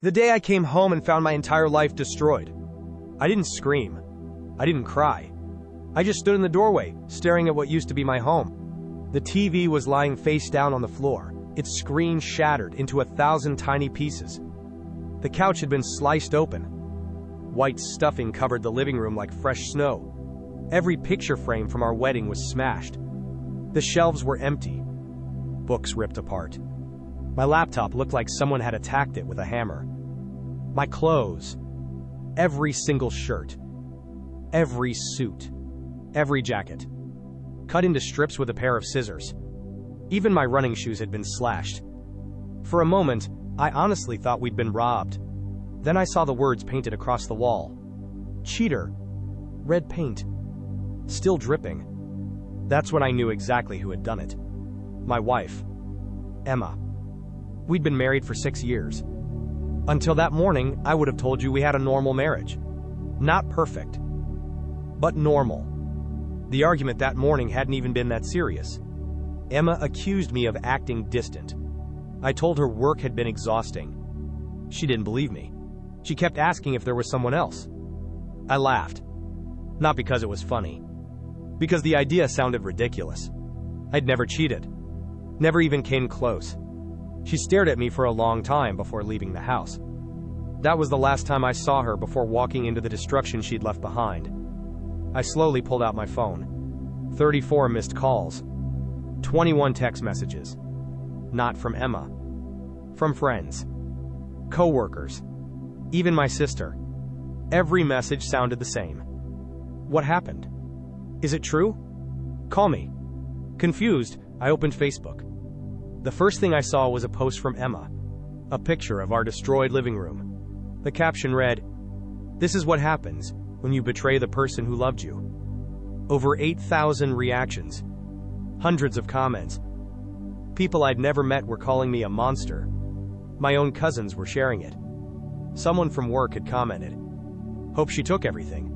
The day I came home and found my entire life destroyed. I didn't scream. I didn't cry. I just stood in the doorway, staring at what used to be my home. The TV was lying face down on the floor, its screen shattered into 1,000 tiny pieces. The couch had been sliced open. White stuffing covered the living room like fresh snow. Every picture frame from our wedding was smashed. The shelves were empty. Books ripped apart. My laptop looked like someone had attacked it with a hammer. My clothes, every single shirt, every suit, every jacket, cut into strips with a pair of scissors. Even my running shoes had been slashed. For a moment, I honestly thought we'd been robbed. Then I saw the words painted across the wall. Cheater. Red paint. Still dripping. That's when I knew exactly who had done it. My wife, Emma. We'd been married for 6 years. Until that morning, I would have told you we had a normal marriage. Not perfect, but normal. The argument that morning hadn't even been that serious. Emma accused me of acting distant. I told her work had been exhausting. She didn't believe me. She kept asking if there was someone else. I laughed. Not because it was funny. Because the idea sounded ridiculous. I'd never cheated. Never even came close. She stared at me for a long time before leaving the house. That was the last time I saw her before walking into the destruction she'd left behind. I slowly pulled out my phone. 34 missed calls. 21 text messages. Not from Emma. From friends. Co-workers. Even my sister. Every message sounded the same. What happened? Is it true? Call me. Confused, I opened Facebook. The first thing I saw was a post from Emma. A picture of our destroyed living room. The caption read, "This is what happens when you betray the person who loved you." Over 8,000 reactions. Hundreds of comments. People I'd never met were calling me a monster. My own cousins were sharing it. Someone from work had commented, "Hope she took everything."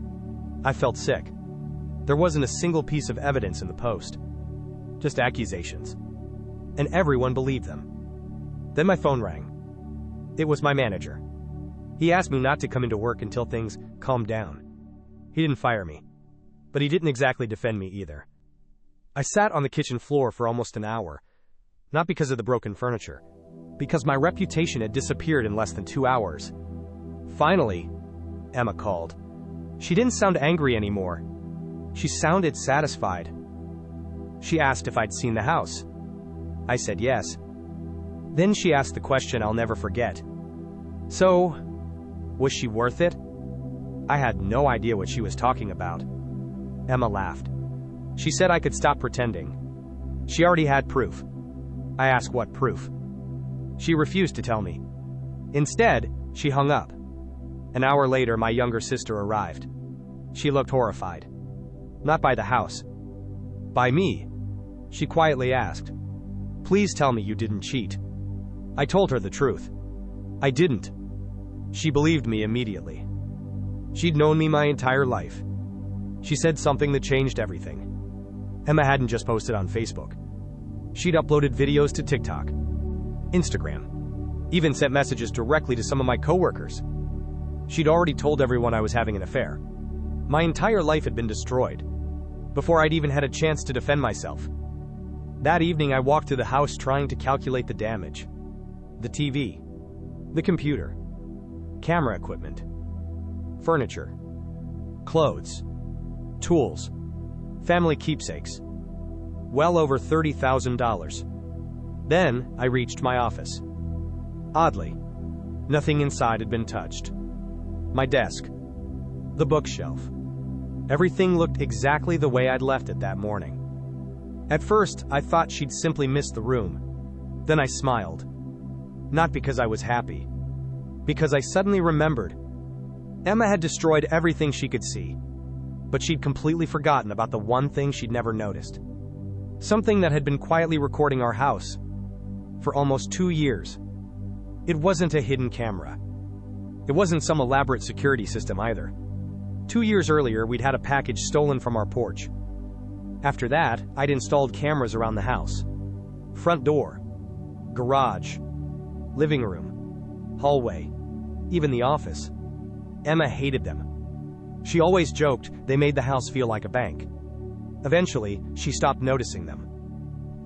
I felt sick. There wasn't a single piece of evidence in the post. Just accusations. And everyone believed them. Then my phone rang. It was my manager. He asked me not to come into work until things calmed down. He didn't fire me, but he didn't exactly defend me either. I sat on the kitchen floor for almost an hour, not because of the broken furniture, because my reputation had disappeared in less than 2 hours. Finally, Emma called. She didn't sound angry anymore. She sounded satisfied. She asked if I'd seen the house. I said yes. Then she asked the question I'll never forget. So, was she worth it? I had no idea what she was talking about. Emma laughed. She said I could stop pretending. She already had proof. I asked what proof. She refused to tell me. Instead, she hung up. An hour later, my younger sister arrived. She looked horrified. Not by the house. By me. She quietly asked, "Please tell me you didn't cheat." I told her the truth. I didn't. She believed me immediately. She'd known me my entire life. She said something that changed everything. Emma hadn't just posted on Facebook. She'd uploaded videos to TikTok, Instagram, even sent messages directly to some of my coworkers. She'd already told everyone I was having an affair. My entire life had been destroyed, before I'd even had a chance to defend myself. That evening I walked through the house trying to calculate the damage. The TV, the computer, camera equipment, furniture, clothes, tools, family keepsakes. Well over $30,000. Then I reached my office. Oddly, nothing inside had been touched. My desk, the bookshelf, everything looked exactly the way I'd left it that morning. At first, I thought she'd simply missed the room. Then I smiled. Not because I was happy. Because I suddenly remembered. Emma had destroyed everything she could see. But she'd completely forgotten about the one thing she'd never noticed. Something that had been quietly recording our house for almost 2 years. It wasn't a hidden camera. It wasn't some elaborate security system either. 2 years earlier, we'd had a package stolen from our porch. After that, I'd installed cameras around the house. Front door, garage, living room, hallway, even the office. Emma hated them. She always joked they made the house feel like a bank. Eventually, she stopped noticing them,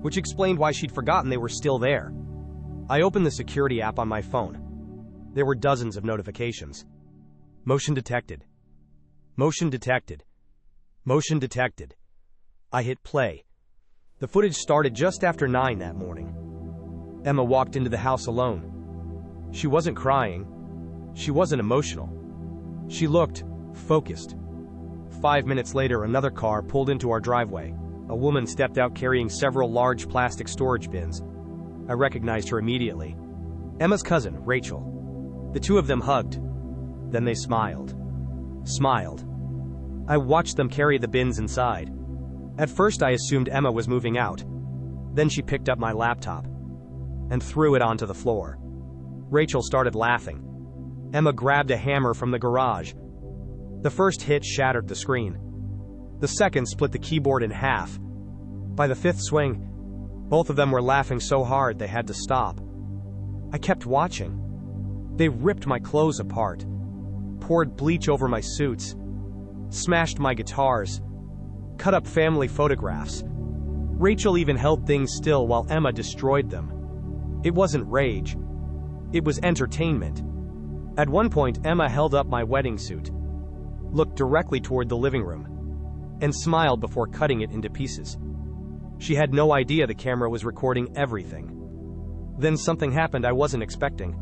which explained why she'd forgotten they were still there. I opened the security app on my phone. There were dozens of notifications. Motion detected. Motion detected. Motion detected. I hit play. The footage started just after 9 that morning. Emma walked into the house alone. She wasn't crying. She wasn't emotional. She looked focused. 5 minutes later, another car pulled into our driveway. A woman stepped out carrying several large plastic storage bins. I recognized her immediately. Emma's cousin, Rachel. The two of them hugged. Then they smiled. Smiled. I watched them carry the bins inside. At first I assumed Emma was moving out. Then she picked up my laptop and threw it onto the floor. Rachel started laughing. Emma grabbed a hammer from the garage. The first hit shattered the screen. The second split the keyboard in half. By the fifth swing, both of them were laughing so hard they had to stop. I kept watching. They ripped my clothes apart, poured bleach over my suits, smashed my guitars, cut up family photographs. Rachel even held things still while Emma destroyed them. It wasn't rage. It was entertainment. At one point, Emma held up my wedding suit, looked directly toward the living room, and smiled before cutting it into pieces. She had no idea the camera was recording everything. Then something happened I wasn't expecting.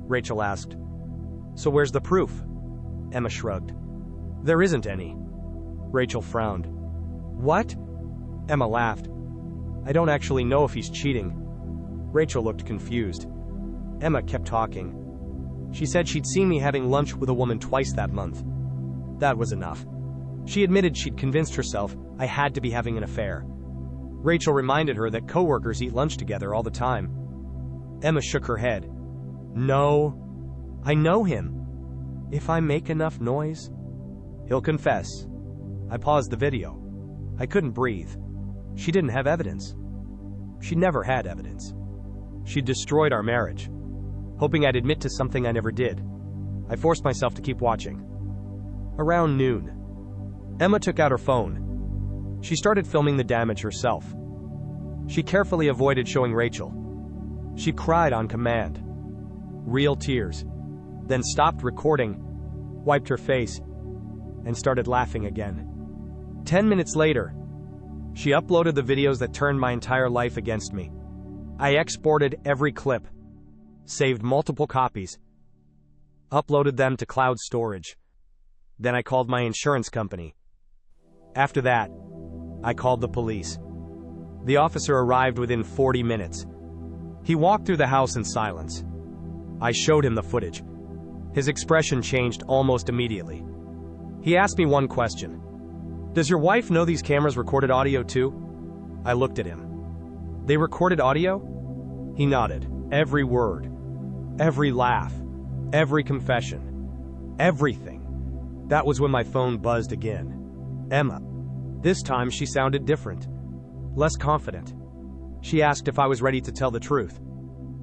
Rachel asked, "So where's the proof?" Emma shrugged. "There isn't any." Rachel frowned. "What?" Emma laughed. "I don't actually know if he's cheating." Rachel looked confused. Emma kept talking. She said she'd seen me having lunch with a woman twice that month. That was enough. She admitted she'd convinced herself I had to be having an affair. Rachel reminded her that coworkers eat lunch together all the time. Emma shook her head. "No, I know him. If I make enough noise, he'll confess." I paused the video. I couldn't breathe. She didn't have evidence. She never had evidence. She destroyed our marriage, hoping I'd admit to something I never did. I forced myself to keep watching. Around noon, Emma took out her phone. She started filming the damage herself. She carefully avoided showing Rachel. She cried on command. Real tears. Then stopped recording, wiped her face, and started laughing again. 10 minutes later, she uploaded the videos that turned my entire life against me. I exported every clip, saved multiple copies, uploaded them to cloud storage. Then I called my insurance company. After that, I called the police. The officer arrived within 40 minutes. He walked through the house in silence. I showed him the footage. His expression changed almost immediately. He asked me one question. "Does your wife know these cameras recorded audio too?" I looked at him. "They recorded audio?" He nodded. Every word, every laugh, every confession, everything. That was when my phone buzzed again. Emma. This time she sounded different, less confident. She asked if I was ready to tell the truth.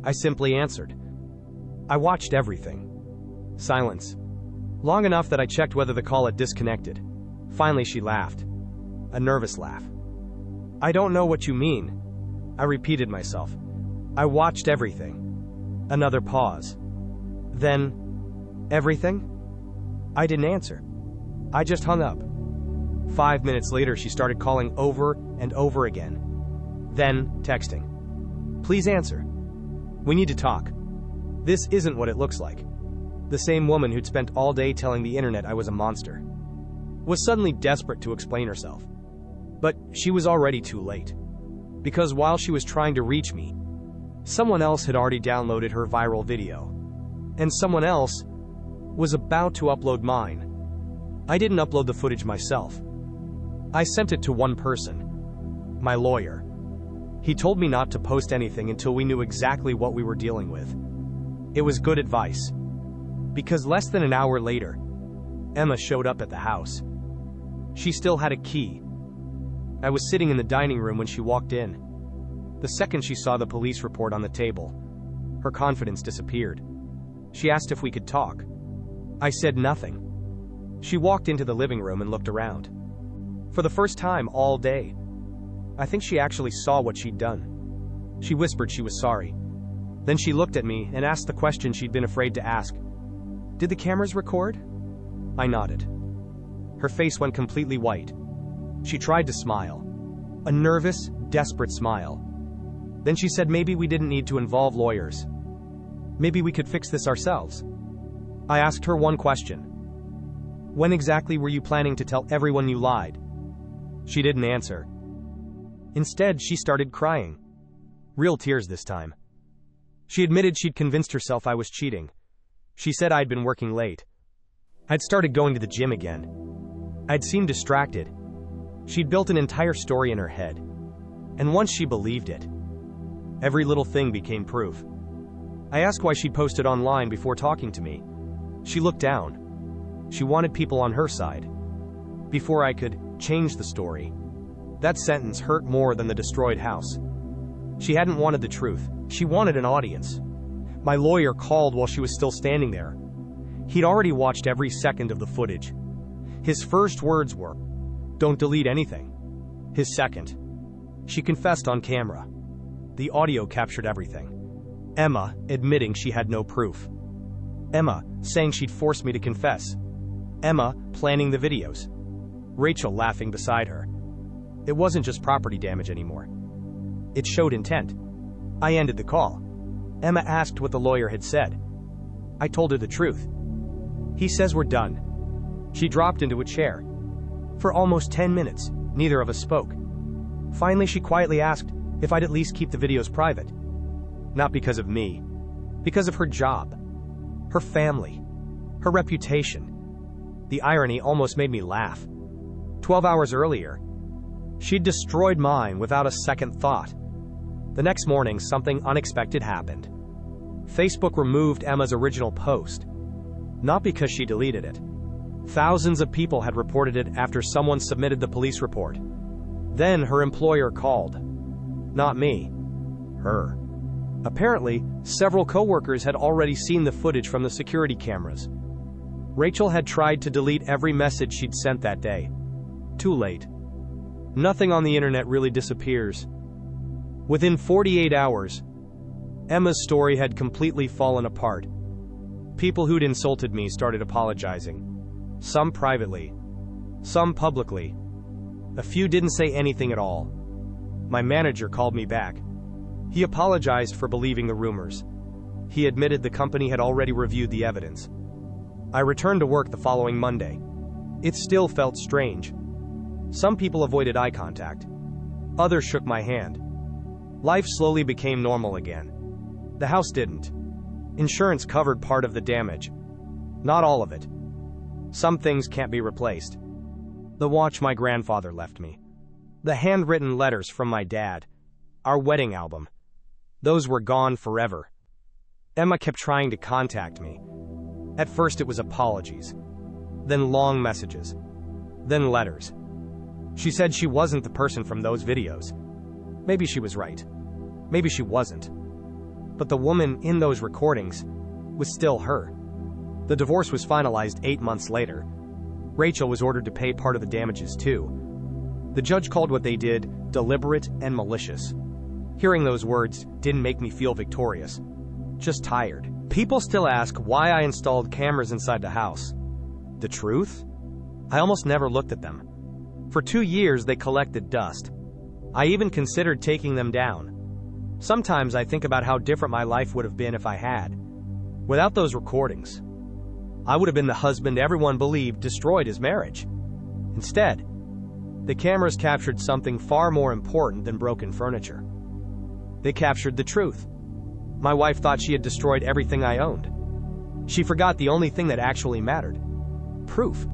I simply answered. I watched everything. Silence. Long enough that I checked whether the call had disconnected. Finally she laughed. A nervous laugh. "I don't know what you mean." I repeated myself. "I watched everything." Another pause. Then, "Everything?" I didn't answer. I just hung up. 5 minutes later, she started calling over and over again. Then, texting. "Please answer. We need to talk. This isn't what it looks like." The same woman who'd spent all day telling the internet I was a monster was suddenly desperate to explain herself. But she was already too late. Because while she was trying to reach me, someone else had already downloaded her viral video. And someone else was about to upload mine. I didn't upload the footage myself. I sent it to one person, my lawyer. He told me not to post anything until we knew exactly what we were dealing with. It was good advice. Because less than an hour later, Emma showed up at the house. She still had a key. I was sitting in the dining room when she walked in. The second she saw the police report on the table, her confidence disappeared. She asked if we could talk. I said nothing. She walked into the living room and looked around. For the first time all day, I think she actually saw what she'd done. She whispered she was sorry. Then she looked at me and asked the question she'd been afraid to ask. "Did the cameras record?" I nodded. Her face went completely white. She tried to smile. A nervous, desperate smile. Then she said maybe we didn't need to involve lawyers. Maybe we could fix this ourselves. I asked her one question. "When exactly were you planning to tell everyone you lied?" She didn't answer. Instead, she started crying. Real tears this time. She admitted she'd convinced herself I was cheating. She said I'd been working late. I'd started going to the gym again. I'd seemed distracted. She'd built an entire story in her head. And once she believed it, every little thing became proof. I asked why she'd posted online before talking to me. She looked down. She wanted people on her side. Before I could change the story. That sentence hurt more than the destroyed house. She hadn't wanted the truth. She wanted an audience. My lawyer called while she was still standing there. He'd already watched every second of the footage. His first words were, "Don't delete anything." His second, she confessed on camera. The audio captured everything. Emma admitting she had no proof. Emma saying she'd forced me to confess. Emma planning the videos. Rachel laughing beside her. It wasn't just property damage anymore. It showed intent. I ended the call. Emma asked what the lawyer had said. I told her the truth. "He says we're done." She dropped into a chair. For almost 10 minutes, neither of us spoke. Finally, she quietly asked if I'd at least keep the videos private. Not because of me, because of her job, her family, her reputation. The irony almost made me laugh. 12 hours earlier, she'd destroyed mine without a second thought. The next morning, something unexpected happened. Facebook removed Emma's original post. Not because she deleted it. Thousands of people had reported it after someone submitted the police report. Then her employer called. Not me. Her. Apparently, several coworkers had already seen the footage from the security cameras. Rachel had tried to delete every message she'd sent that day. Too late. Nothing on the internet really disappears. Within 48 hours, Emma's story had completely fallen apart. People who'd insulted me started apologizing. Some privately, some publicly. A few didn't say anything at all. My manager called me back. He apologized for believing the rumors. He admitted the company had already reviewed the evidence. I returned to work the following Monday. It still felt strange. Some people avoided eye contact. Others shook my hand. Life slowly became normal again. The house didn't. Insurance covered part of the damage. Not all of it. Some things can't be replaced. The watch my grandfather left me. The handwritten letters from my dad. Our wedding album. Those were gone forever. Emma kept trying to contact me. At first it was apologies. Then long messages. Then letters. She said she wasn't the person from those videos. Maybe she was right. Maybe she wasn't. But the woman in those recordings was still her. The divorce was finalized 8 months later. Rachel was ordered to pay part of the damages too. The judge called what they did deliberate and malicious. Hearing those words didn't make me feel victorious. Just tired. People still ask why I installed cameras inside the house. The truth? I almost never looked at them. For 2 years they collected dust. I even considered taking them down. Sometimes I think about how different my life would have been if I had. Without those recordings, I would have been the husband everyone believed destroyed his marriage. Instead, the cameras captured something far more important than broken furniture. They captured the truth. My wife thought she had destroyed everything I owned. She forgot the only thing that actually mattered. Proof.